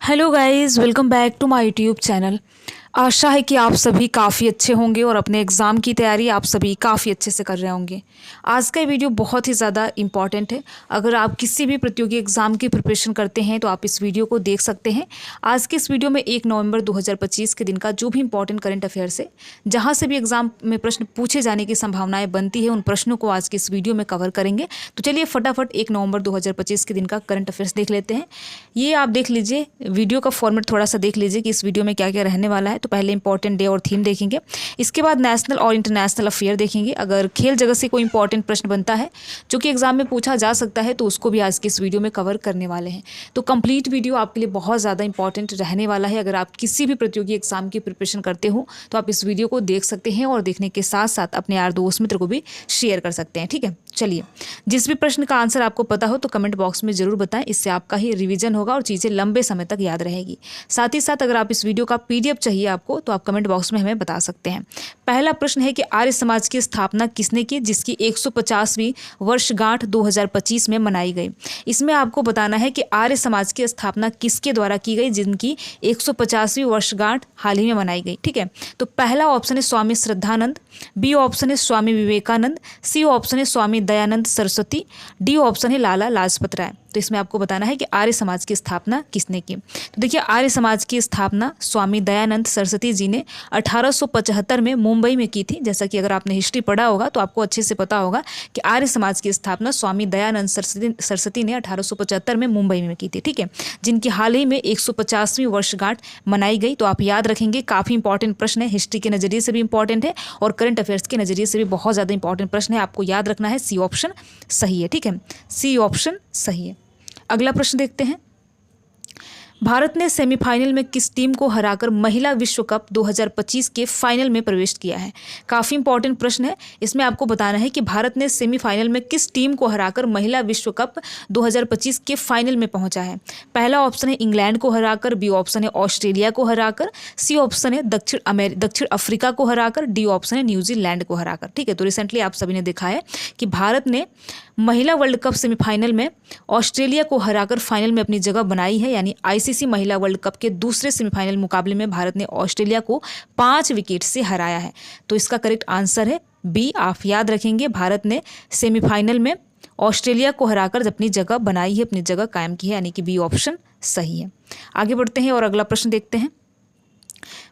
Hello guys, welcome back to my YouTube channel. आशा है कि आप सभी काफ़ी अच्छे होंगे और अपने एग्ज़ाम की तैयारी आप सभी काफ़ी अच्छे से कर रहे होंगे। आज का वीडियो बहुत ही ज़्यादा इम्पॉर्टेंट है। अगर आप किसी भी प्रतियोगी एग्ज़ाम की प्रिपरेशन करते हैं तो आप इस वीडियो को देख सकते हैं। आज के इस वीडियो में 1 नवंबर 2025 के दिन का जो भी इंपॉर्टेंट करंट अफेयर्स है, जहाँ से भी एग्ज़ाम में प्रश्न पूछे जाने की संभावनाएँ बनती है, उन प्रश्नों को आज के इस वीडियो में कवर करेंगे। तो चलिए फटाफट 1 नवंबर 2025 के दिन का करंट अफेयर्स देख लेते हैं। ये आप देख लीजिए, वीडियो का फॉर्मेट थोड़ा सा देख लीजिए कि इस वीडियो में क्या क्या रहने वाला है। तो पहले इंपॉर्टेंट डे और थीम देखेंगे, इसके बाद नेशनल और इंटरनेशनल अफेयर देखेंगे। अगर खेल जगत से कोई इंपॉर्टेंट प्रश्न बनता है जो कि एग्जाम में पूछा जा सकता है तो उसको भी आज के इस वीडियो में कवर करने वाले हैं। तो कंप्लीट वीडियो आपके लिए बहुत ज़्यादा इंपॉर्टेंट रहने वाला है। अगर आप किसी भी प्रतियोगी एग्जाम की प्रिपरेशन करते हो तो आप इस वीडियो को देख सकते हैं और देखने के साथ साथ अपने यार दोस्त मित्र को भी शेयर कर सकते हैं। ठीक है, चलिए, जिस भी प्रश्न का आंसर आपको पता हो तो कमेंट बॉक्स में ज़रूर बताएं। इससे आपका ही रिवीजन होगा और चीज़ें लंबे समय तक याद रहेगी। साथ ही साथ अगर आप इस वीडियो का पीडीएफ चाहिए आपको तो आप कमेंट बॉक्स में हमें बता सकते हैं। पहला प्रश्न है कि आर्य समाज की स्थापना किसने की, जिसकी 150वीं वर्षगांठ 2025 में मनाई गई। इसमें आपको बताना है कि आर्य समाज की स्थापना किसके द्वारा की गई, जिनकी 150वीं वर्षगांठ हाल ही में मनाई गई। ठीक है, तो पहला ऑप्शन है स्वामी श्रद्धानंद, बी ऑप्शन है स्वामी विवेकानंद, सी ऑप्शन है स्वामी दयानंद सरस्वती, डी ऑप्शन है लाला लाजपत राय। तो इसमें आपको बताना है कि आर्य समाज की स्थापना किसने की। तो देखिए, आर्य समाज की स्थापना स्वामी दयानंद सरस्वती जी ने 1875 में मुंबई में की थी। जैसा कि अगर आपने हिस्ट्री पढ़ा होगा तो आपको अच्छे से पता होगा कि आर्य समाज की स्थापना स्वामी दयानंद सरस्वती ने 1875 में मुंबई में की थी। ठीक है, जिनकी हाल ही में 150वीं वर्षगांठ मनाई गई। तो आप याद रखेंगे, काफ़ी इंपॉर्टेंट प्रश्न है, हिस्ट्री के नज़रिए से भी इंपॉर्टेंट है और करंट अफेयर्स के नज़रिए से भी बहुत ज़्यादा इंपॉर्टेंट प्रश्न है। आपको याद रखना है सी ऑप्शन सही है। ठीक है, सी ऑप्शन सही है। अगला प्रश्न देखते हैं, भारत ने सेमीफाइनल में किस टीम को हराकर महिला विश्व कप 2025 के फाइनल में प्रवेश किया है। काफ़ी इंपॉर्टेंट प्रश्न है। इसमें आपको बताना है कि भारत ने सेमीफाइनल में किस टीम को हराकर महिला विश्व कप 2025 के फाइनल में पहुंचा है। पहला ऑप्शन है इंग्लैंड को हराकर, बी ऑप्शन है ऑस्ट्रेलिया को हराकर, सी ऑप्शन है दक्षिण अफ्रीका को हराकर, डी ऑप्शन है न्यूजीलैंड को हराकर। ठीक है, तो रिसेंटली आप सभी ने देखा है कि भारत ने महिला वर्ल्ड कप सेमीफाइनल में ऑस्ट्रेलिया को हराकर फाइनल में अपनी जगह बनाई है। यानी आईसीसी महिला वर्ल्ड कप के दूसरे सेमीफाइनल मुकाबले में भारत ने ऑस्ट्रेलिया को 5 विकेट से हराया है। तो इसका करेक्ट आंसर है बी। आप याद रखेंगे, भारत ने सेमीफाइनल में ऑस्ट्रेलिया को हराकर अपनी जगह बनाई है, अपनी जगह कायम की है, यानी कि बी ऑप्शन सही है। आगे बढ़ते हैं और अगला प्रश्न देखते हैं,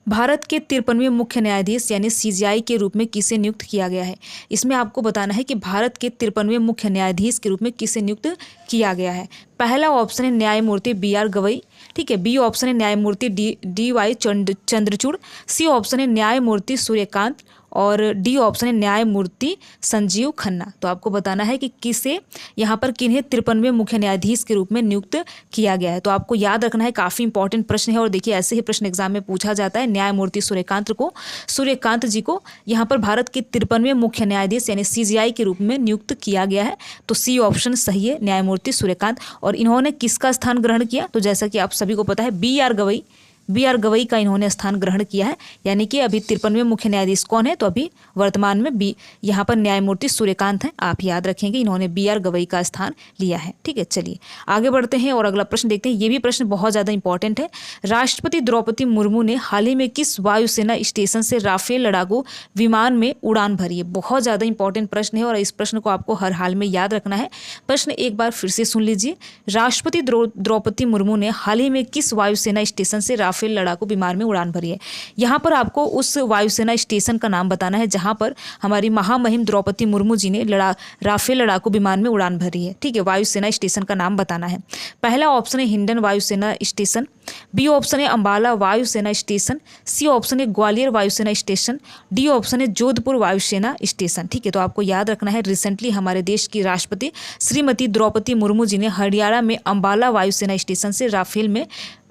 भारत के 53वें मुख्य न्यायाधीश यानी सीजेआई के रूप में किसे नियुक्त किया गया है। इसमें आपको बताना है कि भारत के 53वें मुख्य न्यायाधीश के रूप में किसे नियुक्त किया गया है। पहला ऑप्शन है न्यायमूर्ति बी.आर. गवई। ठीक है, बी ऑप्शन है न्यायमूर्ति डी.वाई. चंद्रचूड़, सी ऑप्शन है न्यायमूर्ति सूर्यकांत और डी ऑप्शन है न्यायमूर्ति संजीव खन्ना। तो आपको बताना है कि किसे यहाँ पर किन्हें 53वें मुख्य न्यायाधीश के रूप में नियुक्त किया गया है। तो आपको याद रखना है, काफ़ी इंपॉर्टेंट प्रश्न है और देखिए ऐसे ही प्रश्न एग्जाम में पूछा जाता है। न्यायमूर्ति सूर्यकांत जी को यहाँ पर भारत के 53वें मुख्य न्यायाधीश यानी सीजेआई के रूप में नियुक्त किया गया है। तो सी ऑप्शन सही है, न्यायमूर्ति सूर्यकांत। और इन्होंने किसका स्थान ग्रहण किया, तो जैसा कि आप सभी को पता है बी.आर. गवई का इन्होंने स्थान ग्रहण किया है। यानी कि अभी 53वें मुख्य न्यायाधीश कौन है, तो अभी वर्तमान में यहाँ पर न्यायमूर्ति सूर्यकांत हैं। आप याद रखेंगे, इन्होंने बी.आर. गवई का स्थान लिया है। ठीक है, चलिए आगे बढ़ते हैं और अगला प्रश्न देखते हैं। ये भी प्रश्न बहुत ज़्यादा इंपॉर्टेंट है। राष्ट्रपति द्रौपदी मुर्मू ने हाल ही में किस वायुसेना स्टेशन से राफेल लड़ाकू विमान में उड़ान भरी है। बहुत ज़्यादा इंपॉर्टेंट प्रश्न है और इस प्रश्न को आपको हर हाल में याद रखना है। प्रश्न एक बार फिर से सुन लीजिए, राष्ट्रपति द्रौपदी मुर्मू ने हाल ही में किस वायुसेना स्टेशन से राफेल लड़ाकू विमान में उड़ान भरी है। यहाँ पर आपको उस वायुसेना स्टेशन का नाम बताना है जहाँ पर हमारी महामहिम द्रौपदी मुर्मू जी ने राफेल लड़ाकू विमान में उड़ान भरी है। ठीक है, वायुसेना स्टेशन का नाम बताना है। पहला ऑप्शन है हिंडन वायुसेना स्टेशन, बी ऑप्शन है अंबाला वायुसेना स्टेशन, सी ऑप्शन है ग्वालियर वायुसेना स्टेशन, डी ऑप्शन है जोधपुर वायुसेना स्टेशन। ठीक है, तो आपको याद रखना है, रिसेंटली हमारे देश की राष्ट्रपति श्रीमती द्रौपदी मुर्मू जी ने हरियाणा में अंबाला वायुसेना स्टेशन से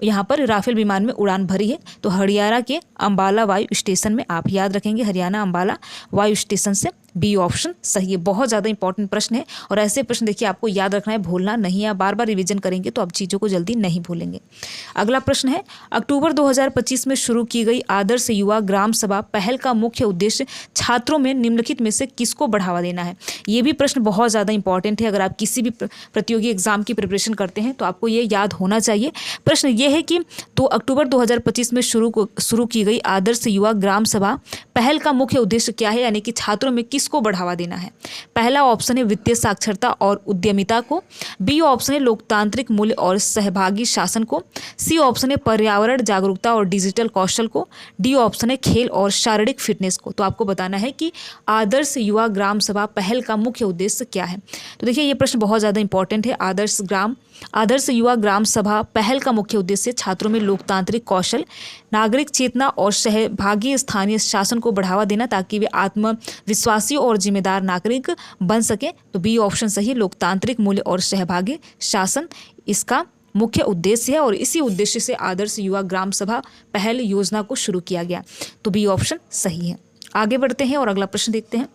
यहाँ पर राफेल विमान में उड़ान भरी है। तो हरियाणा के अंबाला वायु स्टेशन में आप याद रखेंगे, हरियाणा अंबाला वायु स्टेशन से बी ऑप्शन सही है। बहुत ज़्यादा इंपॉर्टेंट प्रश्न है और ऐसे प्रश्न देखिए आपको याद रखना है, भूलना नहीं है। बार बार रिवीजन करेंगे तो आप चीज़ों को जल्दी नहीं भूलेंगे। अगला प्रश्न है, अक्टूबर 2025 में शुरू की गई आदर्श युवा ग्राम सभा पहल का मुख्य उद्देश्य छात्रों में निम्नलिखित में से किसको बढ़ावा देना है। ये भी प्रश्न बहुत ज़्यादा इंपॉर्टेंट है। अगर आप किसी भी प्रतियोगी एग्जाम की प्रिपरेशन करते हैं तो आपको ये याद होना चाहिए। प्रश्न ये है कि तो अक्टूबर 2025 में शुरू की गई आदर्श युवा ग्राम सभा पहल का मुख्य उद्देश्य क्या है, यानी कि छात्रों में किसको बढ़ावा देना है। पहला ऑप्शन है वित्तीय साक्षरता और उद्यमिता को, बी ऑप्शन है लोकतांत्रिक मूल्य और सहभागी शासन को, सी ऑप्शन है पर्यावरण जागरूकता और डिजिटल कौशल को, डी ऑप्शन है खेल और शारीरिक फिटनेस को। तो आपको बताना है कि आदर्श युवा ग्राम सभा पहल का मुख्य उद्देश्य क्या है। तो देखिए ये प्रश्न बहुत ज़्यादा इंपॉर्टेंट है। आदर्श युवा ग्राम सभा पहल का मुख्य उद्देश्य छात्रों में लोकतांत्रिक कौशल, नागरिक चेतना और सहभागी स्थानीय शासन को बढ़ावा देना ताकि वे आत्मविश्वासी और जिम्मेदार नागरिक बन सके। तो बी ऑप्शन सही, लोकतांत्रिक मूल्य और सहभागी शासन इसका मुख्य उद्देश्य है और इसी उद्देश्य से आदर्श युवा ग्राम सभा पहल योजना को शुरू किया गया। तो बी ऑप्शन सही है। आगे बढ़ते हैं और अगला प्रश्न देखते हैं।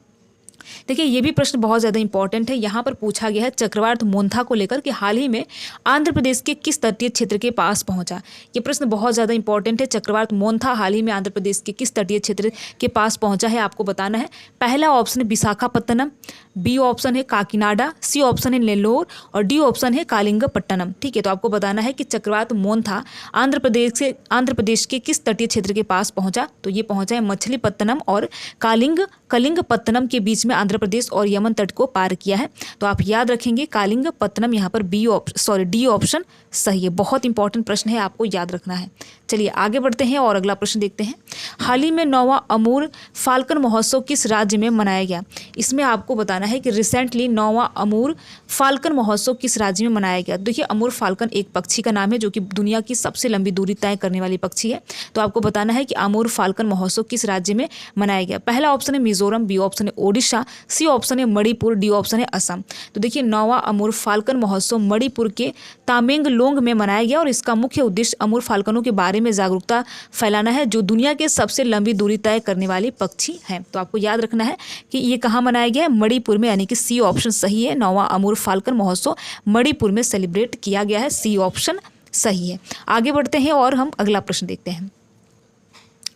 देखिए ये भी प्रश्न बहुत ज़्यादा इंपॉर्टेंट है। यहाँ पर पूछा गया है चक्रवात मोन्था को लेकर कि हाल ही में आंध्र प्रदेश के किस तटीय क्षेत्र के पास पहुंचा। ये प्रश्न बहुत ज़्यादा इंपॉर्टेंट है। चक्रवात मोन्था हाल ही में आंध्र प्रदेश के किस तटीय क्षेत्र के पास पहुंचा है, आपको बताना है। पहला ऑप्शन है विशाखापत्तनम, बी ऑप्शन है काकीनाडा, सी ऑप्शन है नेल्लोर और डी ऑप्शन है कालिंगपट्टनम। ठीक है, तो आपको बताना है कि चक्रवात मोन्था आंध्र प्रदेश के किस तटीय क्षेत्र के पास पहुंचा। तो ये पहुंचा है मछलीपत्तनम और कलिंगपत्तनम के बीच में आंध्र प्रदेश और यमन तट को पार किया है। तो आप याद रखेंगे कालिंगपत्तनम, यहाँ पर डी ऑप्शन सही है। बहुत इंपॉर्टेंट प्रश्न है, आपको याद रखना है। चलिए आगे बढ़ते हैं और अगला प्रश्न देखते हैं। हाल ही में 9वां अमूर फाल्कन महोत्सव किस राज्य में मनाया गया। इसमें आपको बताना है कि रिसेंटली 9वां अमूर फाल्कन महोत्सव किस राज्य में मनाया गया। देखिए अमूर फाल्कन एक पक्षी का नाम है जो कि दुनिया की सबसे लंबी दूरी तय करने वाली पक्षी है। तो आपको बताना है कि अमूर फाल्कन महोत्सव किस राज्य में मनाया गया। पहला ऑप्शन है मिजोरम, बी ऑप्शन है ओडिशा, सी ऑप्शन है मणिपुर, डी ऑप्शन है असम। तो देखिए 9वां अमूर फाल्कन महोत्सव मणिपुर के तामेंगलोंग में मनाया गया और इसका मुख्य उद्देश्य अमूर फाल्कनों के बारे में जागरूकता फैलाना है जो दुनिया के सबसे लंबी दूरी तय करने वाली पक्षी हैं। तो आपको याद रखना है कि ये कहाँ मनाया गया है, मणिपुर में, यानी कि सी ऑप्शन सही है। 9वां अमूर फाल्कन महोत्सव मणिपुर में सेलिब्रेट किया गया है, सी ऑप्शन सही है। आगे बढ़ते हैं और हम अगला प्रश्न देखते हैं।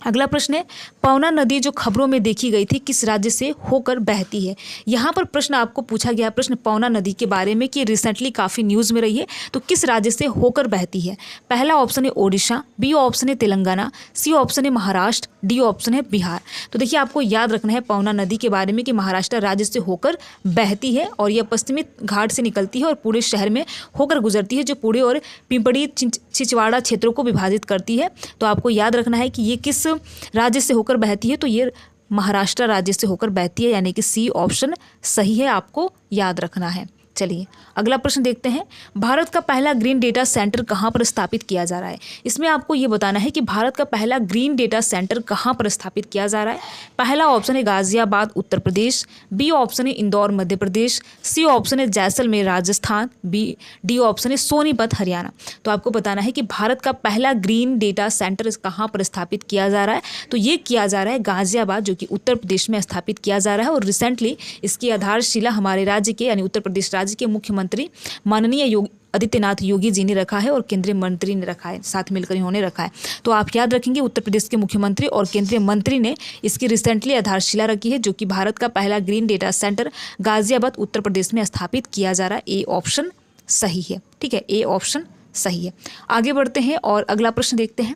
अगला प्रश्न है पवना नदी जो खबरों में देखी गई थी किस राज्य से होकर बहती है। यहाँ पर प्रश्न आपको पूछा गया प्रश्न पवना नदी के बारे में कि रिसेंटली काफ़ी न्यूज़ में रही है, तो किस राज्य से होकर बहती है। पहला ऑप्शन है ओडिशा, बी ऑप्शन है तेलंगाना, सी ऑप्शन है महाराष्ट्र, डी ऑप्शन है बिहार। तो देखिए आपको याद रखना है पवना नदी के बारे में कि महाराष्ट्र राज्य से होकर बहती है और यह पश्चिमी घाट से निकलती है और पूरे शहर में होकर गुजरती है जो पुणे और पिंपड़ी छिंदवाड़ा क्षेत्रों को विभाजित करती है। तो आपको याद रखना है कि ये किस राज्य से होकर बहती है, तो ये महाराष्ट्र राज्य से होकर बहती है, यानी कि सी ऑप्शन सही है, आपको याद रखना है। चलिए अगला प्रश्न देखते हैं। भारत का पहला ग्रीन डेटा सेंटर कहाँ पर स्थापित किया जा रहा है। इसमें आपको ये बताना है कि भारत का पहला ग्रीन डेटा सेंटर कहाँ पर स्थापित किया जा रहा है। पहला ऑप्शन है गाजियाबाद उत्तर प्रदेश, बी ऑप्शन है इंदौर मध्य प्रदेश, सी ऑप्शन है जैसलमेर राजस्थान, डी ऑप्शन है सोनीपत हरियाणा। तो आपको बताना है कि भारत का पहला ग्रीन डेटा सेंटर कहाँ पर स्थापित किया जा रहा है। तो ये किया जा रहा है गाजियाबाद जो कि उत्तर प्रदेश में स्थापित किया जा रहा है और रिसेंटली इसकी आधारशिला हमारे राज्य के यानी उत्तर प्रदेश राज्य के मुख्यमंत्री माननीय आदित्यनाथ योगी जी ने रखा है और केंद्रीय मंत्री ने रखा है, साथ मिलकर इन्होंने रखा है। तो आप याद रखेंगे उत्तर प्रदेश के मुख्यमंत्री और केंद्रीय मंत्री ने इसकी रिसेंटली आधारशिला रखी है जो कि भारत का पहला green data centre Ghaziabad Uttar Pradesh में स्थापित किया जा रहा है। ए ऑप्शन सही है। ठीक है, ए ऑप्शन सही है। आगे बढ़ते हैं और अगला प्रश्न देखते हैं।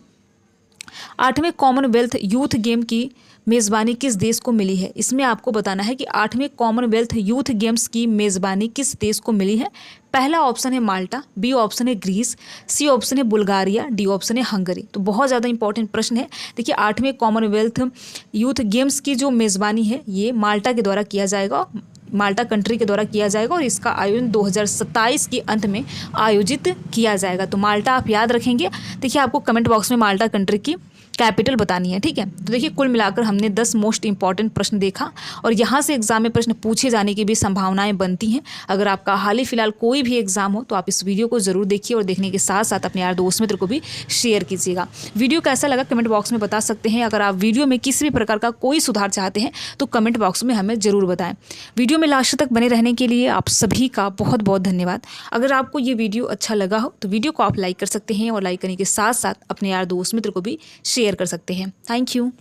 8वें कॉमनवेल्थ यूथ गेम की मेज़बानी किस देश को मिली है। इसमें आपको बताना है कि 8वें कॉमनवेल्थ यूथ गेम्स की मेज़बानी किस देश को मिली है। पहला ऑप्शन है माल्टा, बी ऑप्शन है ग्रीस, सी ऑप्शन है बुल्गारिया, डी ऑप्शन है हंगरी। तो बहुत ज़्यादा इंपॉर्टेंट प्रश्न है। देखिए 8वें कॉमनवेल्थ यूथ गेम्स की जो मेज़बानी है ये माल्टा के द्वारा किया जाएगा, माल्टा कंट्री के द्वारा किया जाएगा और इसका आयोजन 2027 के अंत में आयोजित किया जाएगा। तो माल्टा आप याद रखेंगे। देखिए आपको कमेंट बॉक्स में माल्टा कंट्री की कैपिटल बतानी है। ठीक है, तो देखिए कुल मिलाकर हमने 10 मोस्ट इंपॉर्टेंट प्रश्न देखा और यहाँ से एग्जाम में प्रश्न पूछे जाने की भी संभावनाएं बनती हैं। अगर आपका हाल ही फिलहाल कोई भी एग्जाम हो तो आप इस वीडियो को जरूर देखिए और देखने के साथ साथ अपने यार दोस्त मित्र को भी शेयर कीजिएगा। वीडियो कैसा लगा कमेंट बॉक्स में बता सकते हैं। अगर आप वीडियो में किसी भी प्रकार का कोई सुधार चाहते हैं तो कमेंट बॉक्स में हमें ज़रूर बताएं। वीडियो में लास्ट तक बने रहने के लिए आप सभी का बहुत बहुत धन्यवाद। अगर आपको ये वीडियो अच्छा लगा हो तो वीडियो को आप लाइक कर सकते हैं और लाइक करने के साथ साथ अपने यार दोस्त मित्र को भी शेयर कर सकते हैं। Thank you.